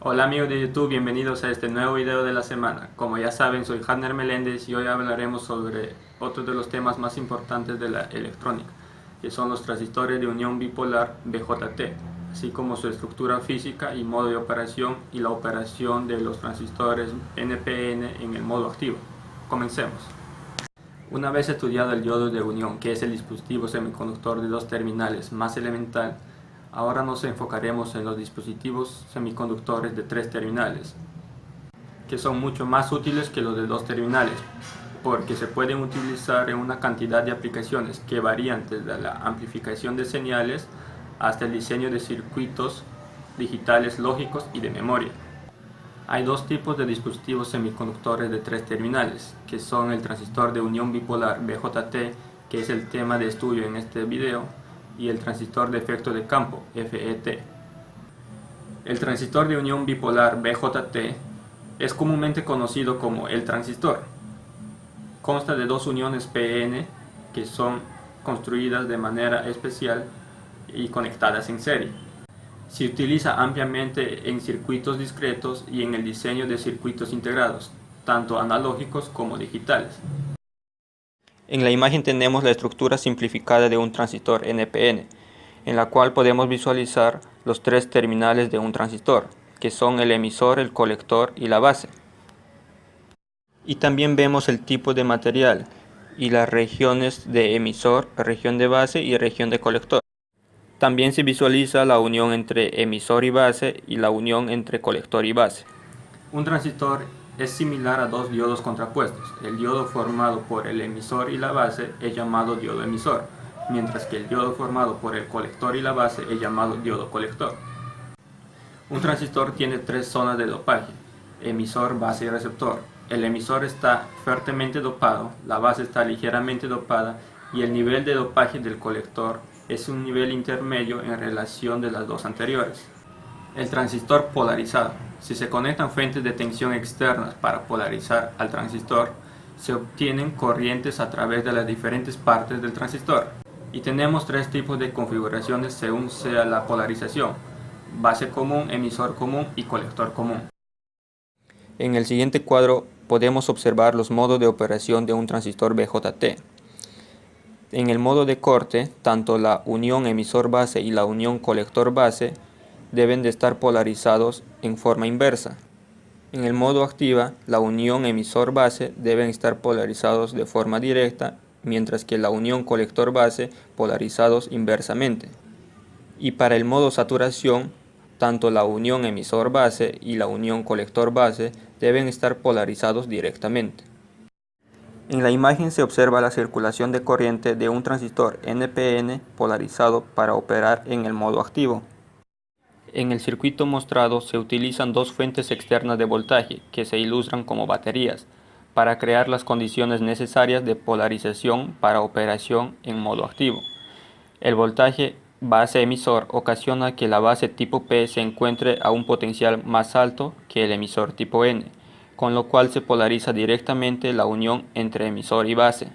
Hola amigos de YouTube, bienvenidos a este nuevo video de la semana. Como ya saben, soy Hanner Meléndez y hoy hablaremos sobre otro de los temas más importantes de la electrónica, que son los transistores de unión bipolar BJT, así como su estructura física y modo de operación y la operación de los transistores NPN en el modo activo. Comencemos. Una vez estudiado el diodo de unión, que es el dispositivo semiconductor de dos terminales más elemental, ahora nos enfocaremos en los dispositivos semiconductores de tres terminales, que son mucho más útiles que los de dos terminales, porque se pueden utilizar en una cantidad de aplicaciones que varían desde la amplificación de señales hasta el diseño de circuitos digitales lógicos y de memoria. Hay dos tipos de dispositivos semiconductores de tres terminales, que son el transistor de unión bipolar BJT, que es el tema de estudio en este video, y el transistor de efecto de campo FET. El transistor de unión bipolar BJT es comúnmente conocido como el transistor. Consta de dos uniones PN que son construidas de manera especial y conectadas en serie. Se utiliza ampliamente en circuitos discretos y en el diseño de circuitos integrados, tanto analógicos como digitales. En la imagen tenemos la estructura simplificada de un transistor NPN, en la cual podemos visualizar los tres terminales de un transistor, que son el emisor, el colector y la base. Y también vemos el tipo de material y las regiones de emisor, región de base y región de colector. También se visualiza la unión entre emisor y base y la unión entre colector y base. Un transistor es similar a dos diodos contrapuestos. El diodo formado por el emisor y la base es llamado diodo emisor, mientras que el diodo formado por el colector y la base es llamado diodo colector. Un transistor tiene tres zonas de dopaje: emisor, base y receptor. El emisor está fuertemente dopado, la base está ligeramente dopada y el nivel de dopaje del colector es un nivel intermedio en relación de las dos anteriores. El transistor polarizado. Si se conectan fuentes de tensión externas para polarizar al transistor, se obtienen corrientes a través de las diferentes partes del transistor. Y tenemos tres tipos de configuraciones según sea la polarización: base común, emisor común y colector común. En el siguiente cuadro podemos observar los modos de operación de un transistor BJT. En el modo de corte, tanto la unión emisor-base y la unión colector-base deben de estar polarizados en forma inversa. En el modo activa, la unión emisor-base deben estar polarizados de forma directa, mientras que la unión colector-base polarizados inversamente. Y para el modo saturación, tanto la unión emisor-base y la unión colector-base deben estar polarizados directamente. En la imagen se observa la circulación de corriente de un transistor NPN polarizado para operar en el modo activo. En el circuito mostrado se utilizan dos fuentes externas de voltaje que se ilustran como baterías para crear las condiciones necesarias de polarización para operación en modo activo. El voltaje base emisor ocasiona que la base tipo P se encuentre a un potencial más alto que el emisor tipo N, con lo cual se polariza directamente la unión entre emisor y base.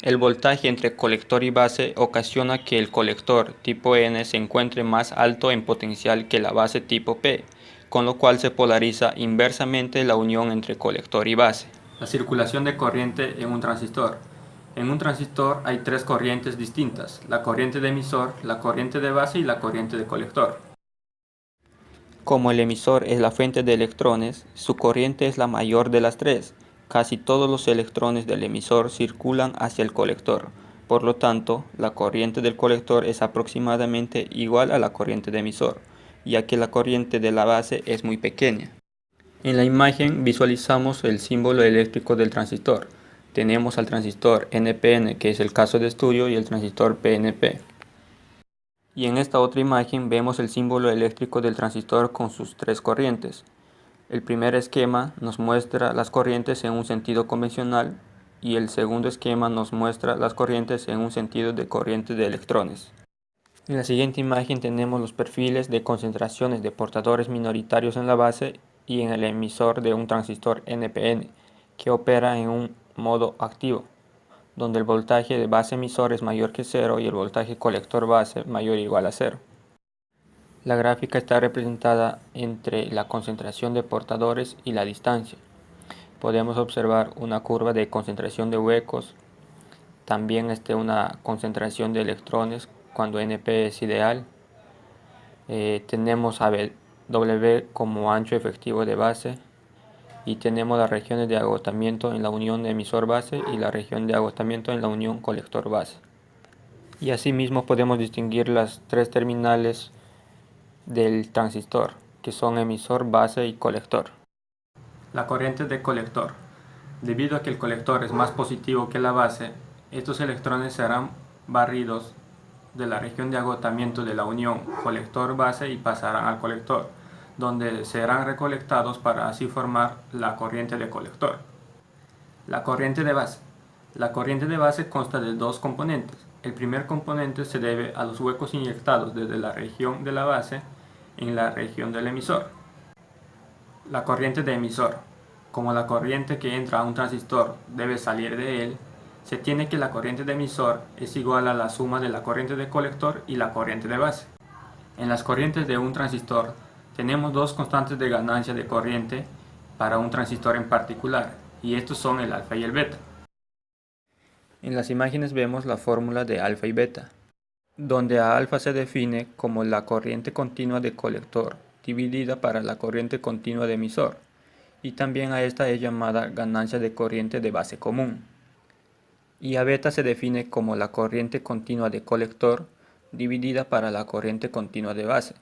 El voltaje entre colector y base ocasiona que el colector tipo N se encuentre más alto en potencial que la base tipo P, con lo cual se polariza inversamente la unión entre colector y base. La circulación de corriente en un transistor. En un transistor hay tres corrientes distintas: la corriente de emisor, la corriente de base y la corriente de colector. Como el emisor es la fuente de electrones, su corriente es la mayor de las tres. Casi todos los electrones del emisor circulan hacia el colector. Por lo tanto, la corriente del colector es aproximadamente igual a la corriente de emisor, ya que la corriente de la base es muy pequeña. En la imagen visualizamos el símbolo eléctrico del transistor. Tenemos al transistor NPN, que es el caso de estudio, y el transistor PNP. Y en esta otra imagen vemos el símbolo eléctrico del transistor con sus tres corrientes. El primer esquema nos muestra las corrientes en un sentido convencional y el segundo esquema nos muestra las corrientes en un sentido de corriente de electrones. En la siguiente imagen tenemos los perfiles de concentraciones de portadores minoritarios en la base y en el emisor de un transistor NPN que opera en un modo activo, donde el voltaje de base emisor es mayor que cero y el voltaje colector base mayor o igual a cero. La gráfica está representada entre la concentración de portadores y la distancia. Podemos observar una curva de concentración de huecos, también una concentración de electrones cuando NP es ideal. Tenemos a W como ancho efectivo de base y tenemos las regiones de agotamiento en la unión emisor-base y la región de agotamiento en la unión colector-base. Y asimismo podemos distinguir las tres terminales del transistor, que son emisor, base y colector. La corriente de colector. Debido a que el colector es más positivo que la base, estos electrones serán barridos de la región de agotamiento de la unión colector-base y pasarán al colector, donde serán recolectados para así formar la corriente de colector. La corriente de base. La corriente de base consta de dos componentes. El primer componente se debe a los huecos inyectados desde la región de la base en la región del emisor. La corriente de emisor. Como la corriente que entra a un transistor debe salir de él, se tiene que la corriente de emisor es igual a la suma de la corriente de colector y la corriente de base. En las corrientes de un transistor tenemos dos constantes de ganancia de corriente para un transistor en particular, y estos son el alfa y el beta. En las imágenes vemos la fórmula de alfa y beta, donde a alfa se define como la corriente continua de colector dividida para la corriente continua de emisor, y también a esta es llamada ganancia de corriente de base común. Y a beta se define como la corriente continua de colector dividida para la corriente continua de base,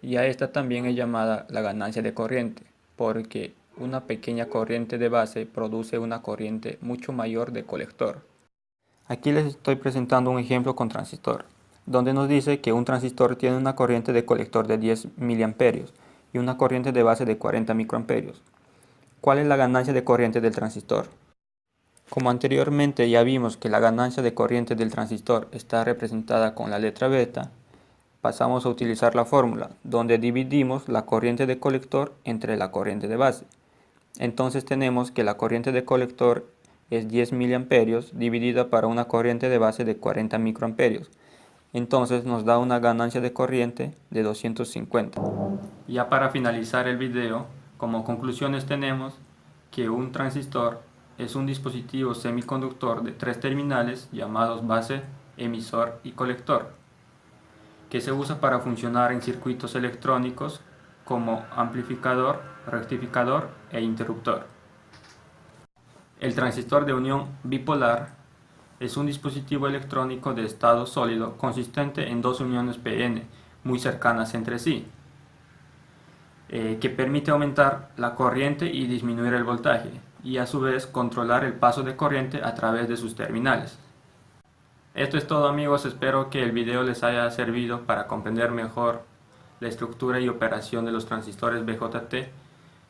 y a esta también es llamada la ganancia de corriente, porque una pequeña corriente de base produce una corriente mucho mayor de colector. Aquí les estoy presentando un ejemplo con transistor, donde nos dice que un transistor tiene una corriente de colector de 10 mA y una corriente de base de 40 microamperios. ¿Cuál es la ganancia de corriente del transistor? Como anteriormente ya vimos que la ganancia de corriente del transistor está representada con la letra beta, pasamos a utilizar la fórmula, donde dividimos la corriente de colector entre la corriente de base. Entonces tenemos que la corriente de colector es 10 mA dividida para una corriente de base de 40 microamperios. Entonces nos da una ganancia de corriente de 250. Ya para finalizar el video, como conclusiones tenemos que un transistor es un dispositivo semiconductor de tres terminales llamados base, emisor y colector, que se usa para funcionar en circuitos electrónicos como amplificador, rectificador e interruptor. El transistor de unión bipolar es un dispositivo electrónico de estado sólido consistente en dos uniones PN muy cercanas entre sí, que permite aumentar la corriente y disminuir el voltaje, y a su vez controlar el paso de corriente a través de sus terminales. Esto es todo, amigos, espero que el video les haya servido para comprender mejor la estructura y operación de los transistores BJT.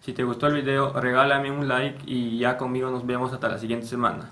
Si te gustó el video, regálame un like y ya conmigo nos vemos hasta la siguiente semana.